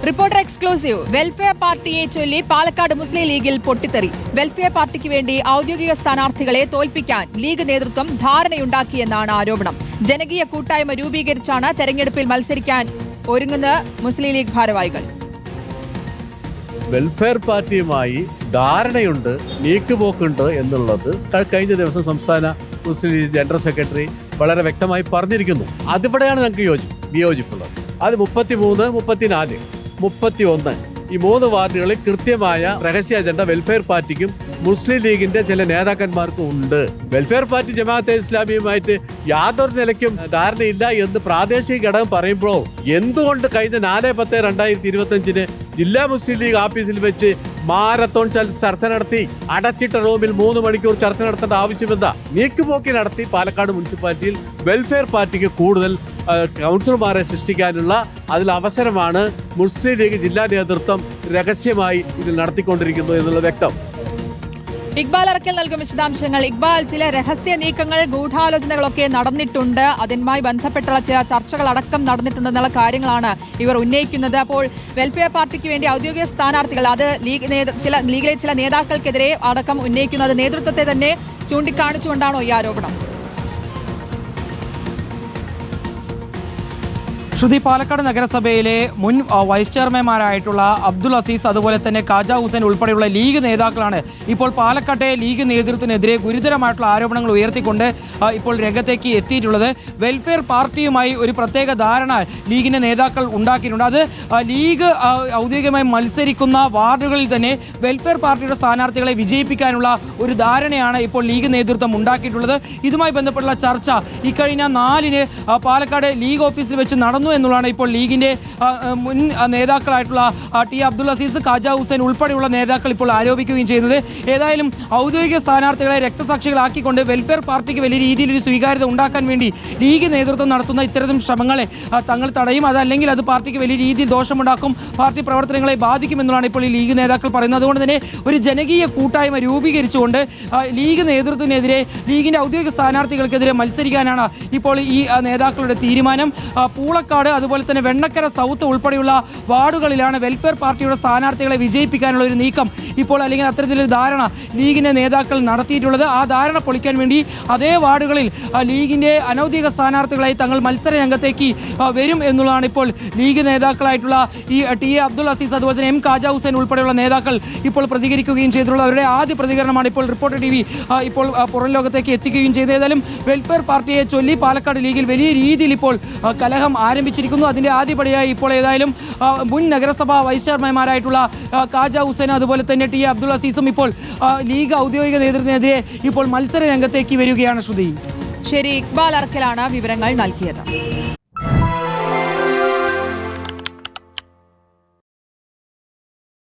Reporter exclusive. Welfare പാർട്ടിയെ ചൊല്ലി പാലക്കാട് മുസ്ലിം ലീഗിൽ പൊട്ടിത്തെറി. വെൽഫെയർ പാർട്ടിക്ക് വേണ്ടി ഔദ്യോഗിക സ്ഥാനാർത്ഥികളെ തോൽപ്പിക്കാൻ ലീഗ് നേതൃത്വം ധാരണയുണ്ടാക്കിയെന്നാണ് ആരോപണം. ജനകീയ കൂട്ടായ്മ രൂപീകരിച്ചാണ് തെരഞ്ഞെടുപ്പിൽ മത്സരിക്കാൻ ഒരുങ്ങുന്ന മുസ്ലിം ലീഗ് ഭാരവാഹികൾ. വെൽഫെയർ പാർട്ടിയുമായി ധാരണയുണ്ട്, നീക്കുപോക്കുണ്ട് എന്നുള്ളത് കഴിഞ്ഞ ദിവസം സംസ്ഥാന മുസ്ലിം ലീഗ് ജനറൽ സെക്രട്ടറി വളരെ വ്യക്തമായി പറഞ്ഞിരിക്കുന്നു. അതിവിടെയാണ് ഞങ്ങൾക്ക് വിയോജിപ്പുള്ളത്. അത് 33, 34, 31 ഈ 3 വാർഡുകളിൽ കൃത്യമായ രഹസ്യ അജണ്ട വെൽഫെയർ പാർട്ടിക്കും മുസ്ലിം ലീഗിന്റെ ചില നേതാക്കന്മാർക്കും ഉണ്ട്. വെൽഫെയർ പാർട്ടി ജമാഅത്തെ ഇസ്ലാമിയുമായിട്ട് യാതൊരു നിലയ്ക്കും ധാരണയില്ല എന്ന് പ്രാദേശിക ഘടകം പറയുമ്പോഴോ എന്തുകൊണ്ട് കഴിഞ്ഞ 4/10/2025 ജില്ലാ മുസ്ലിം ലീഗ് ഓഫീസിൽ വെച്ച് മാരത്തോൺ ചർച്ച നടത്തി? അടച്ചിട്ട റൂമിൽ 3 മണിക്കൂർ ചർച്ച നടത്തേണ്ട ആവശ്യമെന്താ? നീക്കുപോക്കി നടത്തി പാലക്കാട് മുനിസിപ്പാലിറ്റിയിൽ വെൽഫെയർ പാർട്ടിക്ക് കൂടുതൽ കൗൺസിലർമാരെ സൃഷ്ടിക്കാനുള്ള അവസരമാണ് മുസ്ലിം ലീഗ് ജില്ലാ നേതൃത്വം രഹസ്യമായി ഇതിൽ നടത്തിക്കൊണ്ടിരിക്കുന്നത് എന്നുള്ളത് വ്യക്തം. ഇക്ബാൽ അറക്കൽ നൽകും വിശദാംശങ്ങൾ. ഇക്ബാൽ, ചില രഹസ്യ നീക്കങ്ങൾ, ഗൂഢാലോചനകളൊക്കെ നടന്നിട്ടുണ്ട്, അതുമായി ബന്ധപ്പെട്ടുള്ള ചില ചർച്ചകൾ അടക്കം നടന്നിട്ടുണ്ടെന്നുള്ള കാര്യങ്ങളാണ് ഇവർ ഉന്നയിക്കുന്നത്. അപ്പോൾ വെൽഫെയർ പാർട്ടിക്ക് വേണ്ടി ഔദ്യോഗിക സ്ഥാനാർത്ഥികൾ, അത് ലീഗിലെ ചില നേതാക്കൾക്കെതിരെ അടക്കം ഉന്നയിക്കുന്നത് നേതൃത്വത്തെ തന്നെ ചൂണ്ടിക്കാണിച്ചുകൊണ്ടാണോ ഈ ആരോപണം? ശ്രുതി, പാലക്കാട് നഗരസഭയിലെ മുൻ വൈസ് ചെയർമാൻമാരായിട്ടുള്ള അബ്ദുൾ അസീസ്, അതുപോലെ തന്നെ കാജ ഹുസൈൻ ഉൾപ്പെടെയുള്ള ലീഗ് നേതാക്കളാണ് ഇപ്പോൾ പാലക്കാട്ടെ ലീഗ് നേതൃത്വത്തിനെതിരെ ഗുരുതരമായിട്ടുള്ള ആരോപണങ്ങൾ ഉയർത്തിക്കൊണ്ട് ഇപ്പോൾ രംഗത്തേക്ക് എത്തിയിട്ടുള്ളത്. വെൽഫെയർ പാർട്ടിയുമായി ഒരു പ്രത്യേക ധാരണ ലീഗിന്റെ നേതാക്കൾ ഉണ്ടാക്കിയിട്ടുണ്ട്. അത് ലീഗ് ഔദ്യോഗികമായി മത്സരിക്കുന്ന വാർഡുകളിൽ തന്നെ വെൽഫെയർ പാർട്ടിയുടെ സ്ഥാനാർത്ഥികളെ വിജയിപ്പിക്കാനുള്ള ഒരു ധാരണയാണ് ഇപ്പോൾ ലീഗ് നേതൃത്വം ഉണ്ടാക്കിയിട്ടുള്ളത്. ഇതുമായി ബന്ധപ്പെട്ടുള്ള ചർച്ച ഇക്കഴിഞ്ഞ 4-ന് പാലക്കാട് ലീഗ് ഓഫീസിൽ വെച്ച് നടന്നു എന്നുള്ളതാണ് ഇപ്പോൾ ലീഗിന്റെ മുൻ നേതാക്കളായിട്ടുള്ള ടി അബ്ദുൾ അസീസ്, കാജ ഹുസൈൻ ഉൾപ്പെടെയുള്ള നേതാക്കൾ ഇപ്പോൾ ആരോപിക്കുകയും ചെയ്യുന്നത്. ഏതായാലും ഔദ്യോഗിക സ്ഥാനാർത്ഥികളെ രക്തസാക്ഷികളാക്കിക്കൊണ്ട് വെൽഫെയർ പാർട്ടിക്ക് വലിയ രീതിയിൽ ഒരു സ്വീകാര്യത ഉണ്ടാക്കാൻ വേണ്ടി ലീഗ് നേതൃത്വം നടത്തുന്ന ഇത്തരം ശ്രമങ്ങളെ തങ്ങൾ തടയും. അതല്ലെങ്കിൽ അത് പാർട്ടിക്ക് വലിയ രീതിയിൽ ദോഷമുണ്ടാക്കും, പാർട്ടി പ്രവർത്തനങ്ങളെ ബാധിക്കുമെന്നുള്ളതാണ് ഇപ്പോൾ ഈ ലീഗ് നേതാക്കൾ പറയുന്നത്. അതുകൊണ്ട് തന്നെ ഒരു ജനകീയ കൂട്ടായ്മ രൂപീകരിച്ചുകൊണ്ട് ലീഗ് നേതൃത്വത്തിനെതിരെ, ലീഗിന്റെ ഔദ്യോഗിക സ്ഥാനാർത്ഥികൾക്കെതിരെ മത്സരിക്കാനാണ് ഇപ്പോൾ ഈ നേതാക്കളുടെ തീരുമാനം. പൂളക്കാട്, അതുപോലെ തന്നെ വെണ്ണക്കര സൗത്ത് ഉൾപ്പെടെയുള്ള വാർഡുകളിലാണ് വെൽഫെയർ പാർട്ടിയുടെ സ്ഥാനാർത്ഥികളെ വിജയിപ്പിക്കാനുള്ള ഒരു നീക്കം ഇപ്പോൾ, അല്ലെങ്കിൽ അത്തരത്തിലൊരു ധാരണ ലീഗിന്റെ നേതാക്കൾ നടത്തിയിട്ടുള്ളത്. ആ ധാരണ പൊളിക്കാൻ വേണ്ടി അതേ വാർഡുകളിൽ ലീഗിന്റെ അനൗദ്യോഗിക സ്ഥാനാർത്ഥികളായി തങ്ങൾ മത്സര രംഗത്തേക്ക് വരും എന്നുള്ളതാണ് ഇപ്പോൾ ലീഗ് നേതാക്കളായിട്ടുള്ള ഈ ടി എ അബ്ദുൾ അസീസ്, അതുപോലെ തന്നെ എം കാജ ഹുസൈൻ ഉൾപ്പെടെയുള്ള നേതാക്കൾ ഇപ്പോൾ പ്രതികരിക്കുകയും ചെയ്തിട്ടുള്ളത്. അവരുടെ ആദ്യ പ്രതികരണമാണ് ഇപ്പോൾ റിപ്പോർട്ടർ TV ഇപ്പോൾ പുറം ലോകത്തേക്ക് എത്തിക്കുകയും ചെയ്തത്. ഏതായാലും വെൽഫെയർ പാർട്ടിയെ ചൊല്ലി പാലക്കാട് ലീഗിൽ വലിയ രീതിയിൽ ഇപ്പോൾ കലഹം ആരംഭിച്ചിരിക്കുന്നു. അതിന്റെ ആദ്യപടിയായി ഇപ്പോൾ ഏതായാലും മുൻ നഗരസഭാ വൈസ് ചെയർമാൻമാരായിട്ടുള്ള കാജ ഹുസൈൻ, അതുപോലെ തന്നെ ടി എ അബ്ദുൾ അസീസും ഇപ്പോൾ ലീഗ് ഔദ്യോഗിക നേതൃത്വത്തിനെതിരെ ഇപ്പോൾ മത്സര രംഗത്തേക്ക് വരികയാണ്. ശ്രുതി, ശരി, ഇക്ബാൽ അറക്കലാണ് വിവരങ്ങൾ നൽകിയത്.